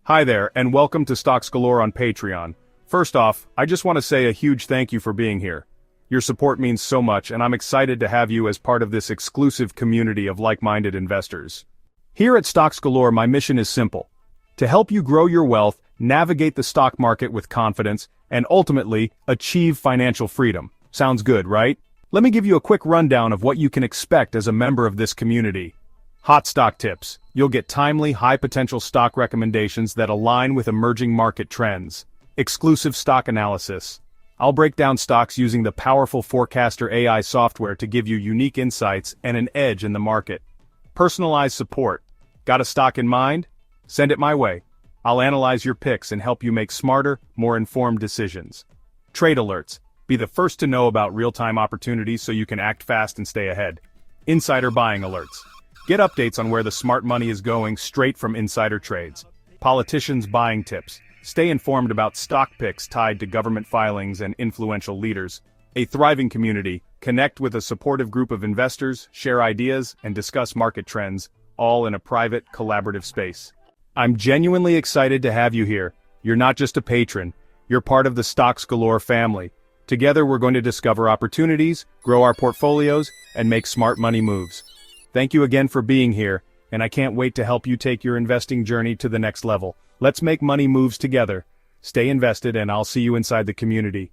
Hi there, and welcome to Stocks Galore on Patreon. First off, I just want to say a huge thank you for being here. Your support means so much, and I'm excited to have you as part of this exclusive community of like-minded investors. Here at Stocks Galore, my mission is simple: to help you grow your wealth, navigate the stock market with confidence, and ultimately, achieve financial freedom. Sounds good, right? Let me give you a quick rundown of what you can expect as a member of this community. Hot stock tips. You'll get timely, high-potential stock recommendations that align with emerging market trends. Exclusive stock analysis. I'll break down stocks using the powerful Forecaster AI software to give you unique insights and an edge in the market. Personalized support. Got a stock in mind? Send it my way. I'll analyze your picks and help you make smarter, more informed decisions. Trade alerts. Be the first to know about real-time opportunities so you can act fast and stay ahead. Insider buying alerts. Get updates on where the smart money is going straight from insider trades. Politicians' buying tips. Stay informed about stock picks tied to government filings and influential leaders. A thriving community. Connect with a supportive group of investors, share ideas, and discuss market trends, all in a private, collaborative space. I'm genuinely excited to have you here. You're not just a patron, you're part of the Stocks Galore family. Together we're going to discover opportunities, grow our portfolios, and make smart money moves. Thank you again for being here, and I can't wait to help you take your investing journey to the next level. Let's make money moves together. Stay invested, and I'll see you inside the community.